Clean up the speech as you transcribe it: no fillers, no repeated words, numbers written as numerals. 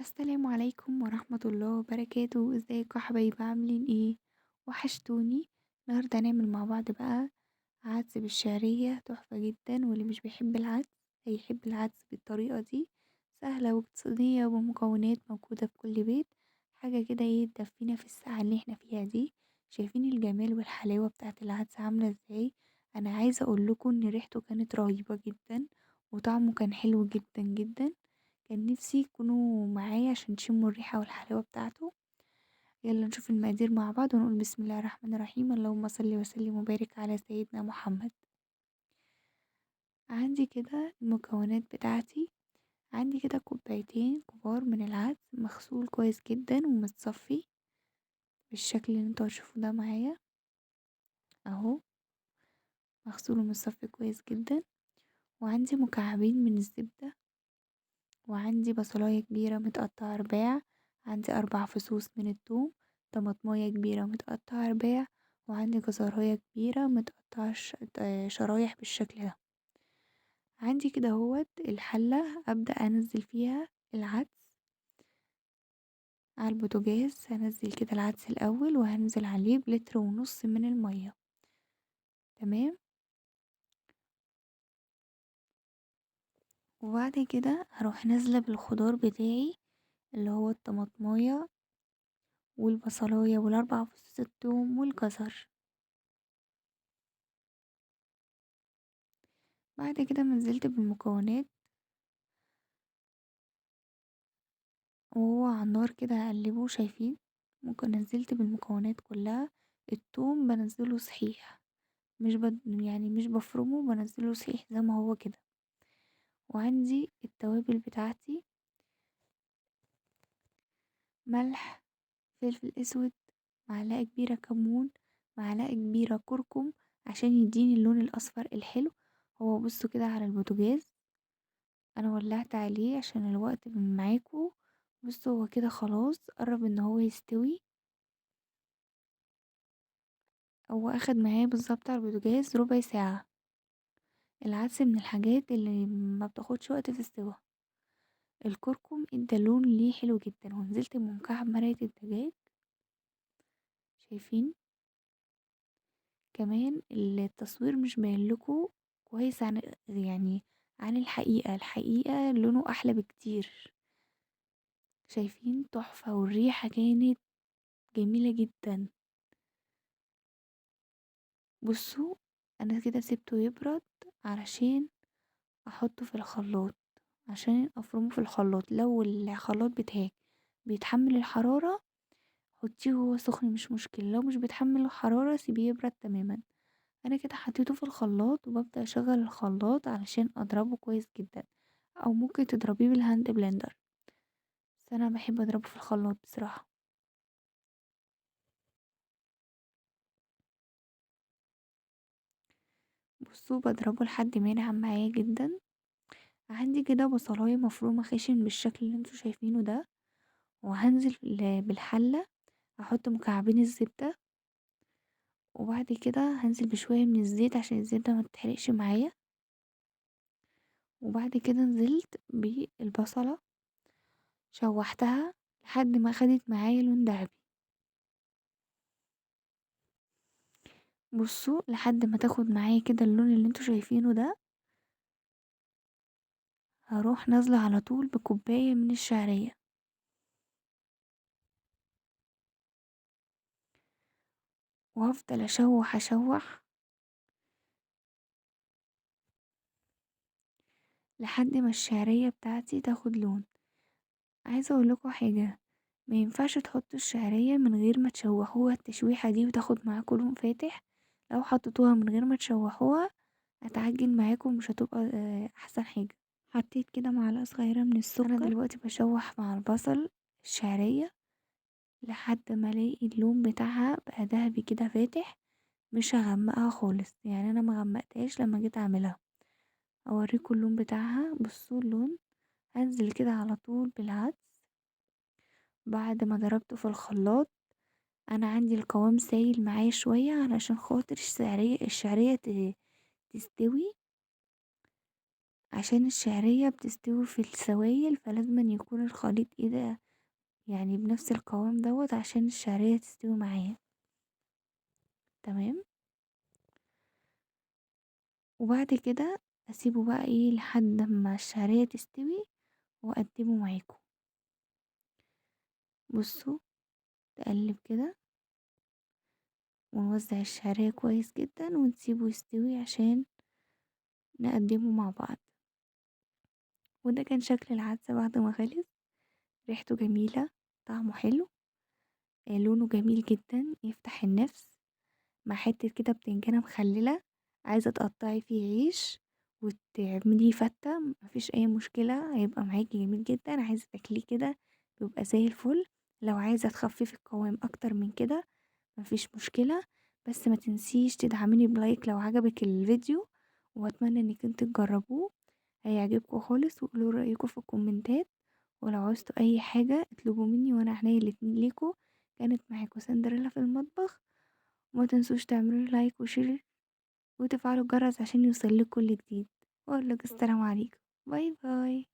السلام عليكم ورحمة الله وبركاته، ازيكم يا حبايبي عاملين ايه؟ وحشتوني. النهاردة هنعمل مع بعض بقى عدس بالشعرية تحفة جدا، واللي مش بيحب العدس هيحب العدس بالطريقة دي. سهلة واقتصادية وبمكونات موجودة في كل بيت. حاجة كده ايه تدفينا في الساعة اللي احنا فيها دي. شايفين الجمال والحلاوة بتاعة العدس عاملة ازاي؟ انا عايزة اقولكم ان ريحته كانت رهيبة جدا، وطعمه كان حلو جدا جدا. كان نفسي يكونوا معايا عشان تشموا الريحة والحلاوة بتاعته. يلا نشوف المقادير مع بعض ونقول بسم الله الرحمن الرحيم، اللهم صل وسلم وبارك على سيدنا محمد. عندي كده المكونات بتاعتي. عندي كده كوبايتين كبار من العدس مغسول كويس جدا ومتصفي بالشكل اللي انتوا هتشوفوه ده معايا اهو، مغسول ومتصفي كويس جدا. وعندي مكعبين من الزبدة، وعندي بصلاية كبيرة متقطعة رباع، عندي 4 فصوص من الثوم، طماطماية كبيرة متقطعة رباع، وعندي جزراية كبيرة متقطعة شرايح بالشكل ده. عندي كده اهوت الحلة أبدأ أنزل فيها العدس على البوتاجاز. هنزل كده العدس الأول وهنزل عليه بلتر ونص من المية. تمام. وبعد كده هروح نازلة بالخضار بتاعي اللي هو الطماطماية والبصلاية والأربع فصوص الثوم والجزر. بعد كده نزلت بالمكونات وهو على النار كده هقلبه. شايفين؟ ممكن نزلت بالمكونات كلها. الثوم بنزله صحيح، مش بفرمه، بنزله صحيح زي ما هو كده. وعندي التوابل بتاعتي: ملح، فلفل اسود، معلقة كبيرة كمون، معلقة كبيرة كركم عشان يديني اللون الاصفر الحلو. هو بصوا كده على البوتاجاز انا ولعت عليه عشان الوقت معاكو. بصوا هو كده خلاص قرب ان هو يستوي. هو اخد معايا بالظبط على البوتاجاز ربع ساعة. العدس من الحاجات اللي ما بتاخدش وقت في السوا. الكركم ادى لون ليه حلو جدا، ونزلت بمكعب مرقة الدجاج. شايفين؟ كمان التصوير مش باين لكم كويس عن عن الحقيقة لونه احلى بكتير. شايفين؟ تحفة، والريحة كانت جميلة جدا. بصوا انا كده سيبته يبرد علشان احطه في الخلاط، عشان افرمه في الخلاط. لو الخلاط بتاعك بيتحمل الحرارة حطيه وهو سخن مش مشكلة، لو مش بيتحمل الحرارة سيبيه يبرد تماما. انا كده حطيته في الخلاط وببدأ اشغل الخلاط علشان اضربه كويس جدا، او ممكن تضربيه بالهاند بلندر، بس انا بحب اضربه في الخلاط بصراحة. بصوا بضربه لحد ما ينعم معايا جدا. عندي كده بصلاية مفرومة خشن بالشكل اللي انتوا شايفينه ده، وهنزل بالحلة احط مكعبين الزبدة. وبعد كده هنزل بشوية من الزيت عشان الزبدة ما تتحرقش معايا. وبعد كده نزلت بالبصلة شوحتها لحد ما خدت معايا لون دهبي. بصوا لحد ما تاخد معايا كده اللون اللي انتوا شايفينه ده، هروح نازلة على طول بكوباية من الشعرية، وهفضل اشوح اشوح لحد ما الشعرية بتاعتي تاخد لون. عايزة اقول لكم حاجة: ما ينفعش تحطوا الشعرية من غير ما تشوحوها التشويحة دي وتاخد معاكم لون فاتح. لو حطيتوها من غير ما تشوحوها هتعجن معاكم، مش هتبقى احسن حاجة. حطيت كده معلقة صغيرة من السكر. انا دلوقتي بشوح مع البصل الشعرية لحد ما الاقي اللون بتاعها بقى دهبي كده فاتح. مش هغمقها خالص، يعني انا ما غمقتهاش لما جيت اعملها. اوريكم اللون بتاعها. بصوا اللون. هنزل كده على طول بالعدس بعد ما ضربته في الخلاط. انا عندي القوام سايل معايا شوية علشان خاطر الشعرية تستوي. عشان الشعرية بتستوي في السوائل، فلازم أن يكون الخليط ايه ده، يعني بنفس القوام دوت عشان الشعرية تستوي معاه. تمام. وبعد كده اسيبه بقى ايه لحد ما الشعرية تستوي واقدمه معاكم. بصوا، تقلب كده ونوزع الشعرية كويس جدا ونسيبه يستوي عشان نقدمه مع بعض. وده كان شكل العدسة بعد ما خلص. ريحته جميلة، طعمه حلو، لونه جميل جدا يفتح النفس، مع حتة كده بتنجانة مخللة. عايزة تقطعي فيه عيش وتعمليه فتة، مفيش اي مشكلة، هيبقى معاكي جميل جدا. عايزة تاكليه كده بيبقى زي الفل. لو عايزة تخففي القوام اكتر من كده مفيش مشكلة. بس ما تنسيش تدعميني بلايك لو عجبك الفيديو، واتمنى انك انت تجربوه، هيعجبكم خالص. وقولوا رأيكم في الكومنتات، ولو عوزتوا اي حاجة اطلبوا مني وانا عنيا الاتنين ليكوا. كانت معاكم سندريلا في المطبخ. وما تنسوش تعملوا لايك وشير وتفعلوا الجرس عشان يوصلكوا كل جديد. واقول لك السلام عليكم. باي باي.